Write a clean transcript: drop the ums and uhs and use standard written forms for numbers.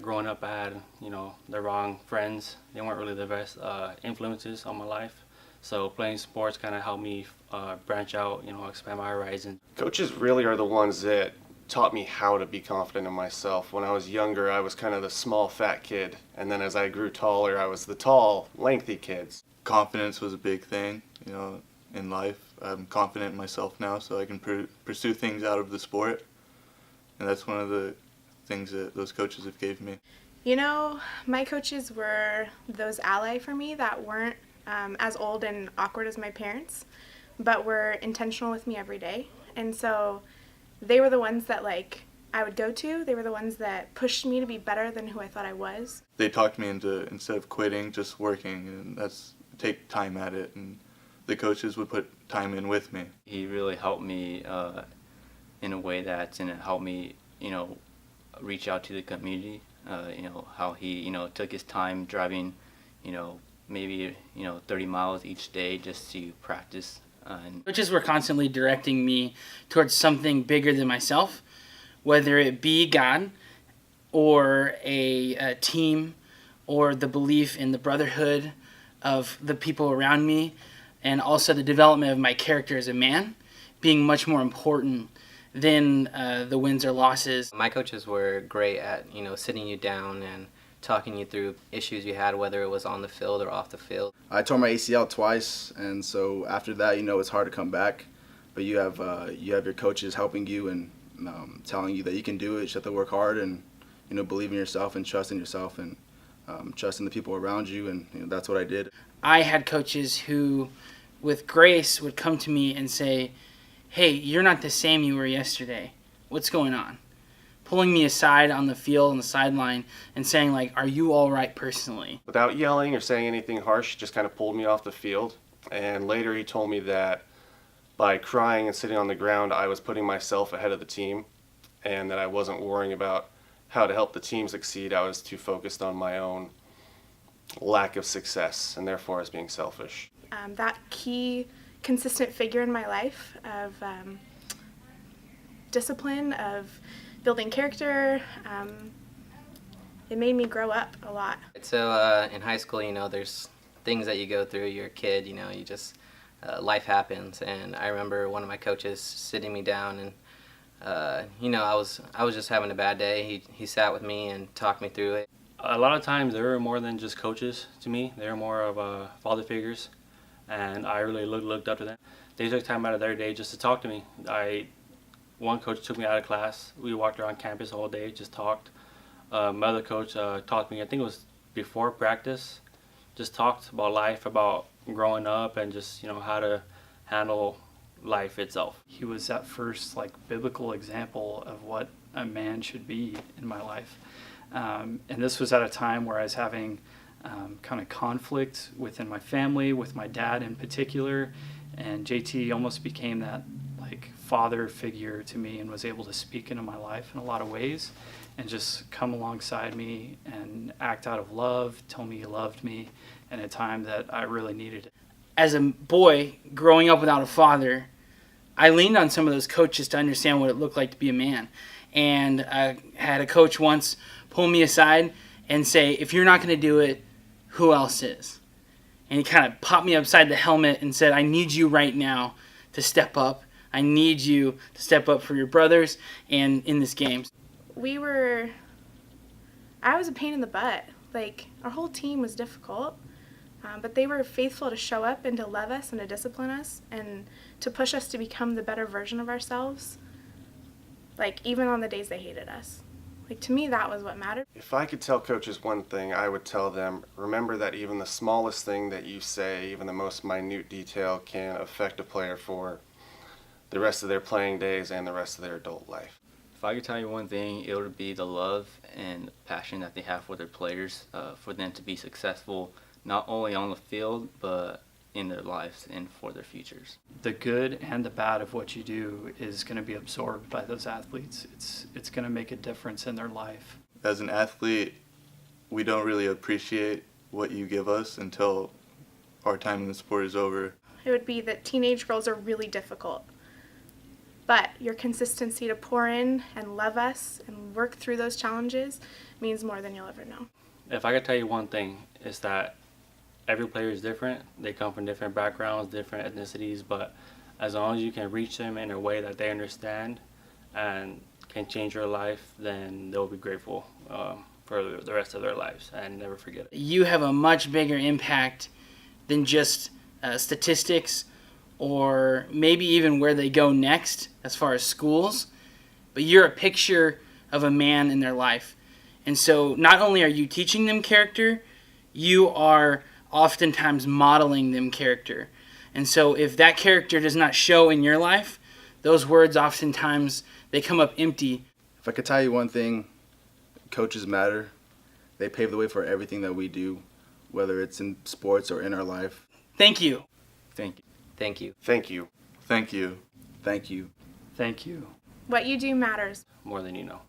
Growing up, I had, the wrong friends. They weren't really the best influences on my life. So playing sports kind of helped me branch out, expand my horizons. Coaches really are the ones that taught me how to be confident in myself. When I was younger, I was kind of the small, fat kid. And then as I grew taller, I was the tall, lengthy kids. Confidence was a big thing, in life. I'm confident in myself now, so I can pursue things out of the sport. And that's one of the things that those coaches have gave me. My coaches were those ally for me that weren't as old and awkward as my parents, but were intentional with me every day. And so they were the ones that I would go to. They were the ones that pushed me to be better than who I thought I was. They talked me into, instead of quitting, just working, and take time at it. And the coaches would put time in with me. He really helped me in a way that's going to help me, reach out to the community. How he, took his time driving, maybe, 30 miles each day just to practice. Coaches were constantly directing me towards something bigger than myself, whether it be God or a team or the belief in the brotherhood of the people around me, and also the development of my character as a man being much more important than the wins or losses. My coaches were great at, sitting you down and talking you through issues you had, whether it was on the field or off the field. I tore my ACL twice, and so after that, it's hard to come back. But you have your coaches helping you and telling you that you can do it. You just have to work hard and believe in yourself and trust in yourself and trust in the people around you. And that's what I did. I had coaches who, with grace, would come to me and say, "Hey, you're not the same you were yesterday. What's going on?" Pulling me aside on the field, on the sideline, and saying, "Are you all right personally?" Without yelling or saying anything harsh, he just kind of pulled me off the field. And later he told me that by crying and sitting on the ground, I was putting myself ahead of the team, and that I wasn't worrying about how to help the team succeed. I was too focused on my own lack of success, and therefore I was being selfish. That key, consistent figure in my life of discipline, of building character, it made me grow up a lot. So in high school, there's things that you go through. You're a kid, you just, life happens. And I remember one of my coaches sitting me down and, I was just having a bad day. He sat with me and talked me through it. A lot of times they were more than just coaches to me. They were more of father figures, and I really looked up to them. They took time out of their day just to talk to me. One coach took me out of class. We walked around campus all day, just talked. My other coach taught me, I think it was before practice, just talked about life, about growing up, and just how to handle life itself. He was that first biblical example of what a man should be in my life. And this was at a time where I was having kind of conflict within my family, with my dad in particular, and JT almost became that father figure to me and was able to speak into my life in a lot of ways and just come alongside me and act out of love, tell me he loved me in a time that I really needed it. As a boy growing up without a father, I leaned on some of those coaches to understand what it looked like to be a man. And I had a coach once pull me aside and say, "If you're not going to do it, who else is?" And he kind of popped me upside the helmet and said, "I need you right now to step up. I need you to step up for your brothers and in this game." I was a pain in the butt. Our whole team was difficult, but they were faithful to show up and to love us and to discipline us and to push us to become the better version of ourselves, even on the days they hated us. To me, that was what mattered. If I could tell coaches one thing, I would tell them, remember that even the smallest thing that you say, even the most minute detail, can affect a player for the rest of their playing days and the rest of their adult life. If I could tell you one thing, it would be the love and passion that they have for their players, for them to be successful, not only on the field, but in their lives and for their futures. The good and the bad of what you do is going to be absorbed by those athletes. It's going to make a difference in their life. As an athlete, we don't really appreciate what you give us until our time in the sport is over. It would be that teenage girls are really difficult. But your consistency to pour in and love us and work through those challenges means more than you'll ever know. If I could tell you one thing, it's that every player is different. They come from different backgrounds, different ethnicities, but as long as you can reach them in a way that they understand and can change your life, then they'll be grateful for the rest of their lives and never forget it. You have a much bigger impact than just statistics or maybe even where they go next as far as schools, but you're a picture of a man in their life. And so not only are you teaching them character, you are oftentimes modeling them character. And so if that character does not show in your life, those words oftentimes, they come up empty. If I could tell you one thing, coaches matter. They pave the way for everything that we do, whether it's in sports or in our life. Thank you. Thank you. Thank you. Thank you. Thank you. Thank you. Thank you. What you do matters. More than you know.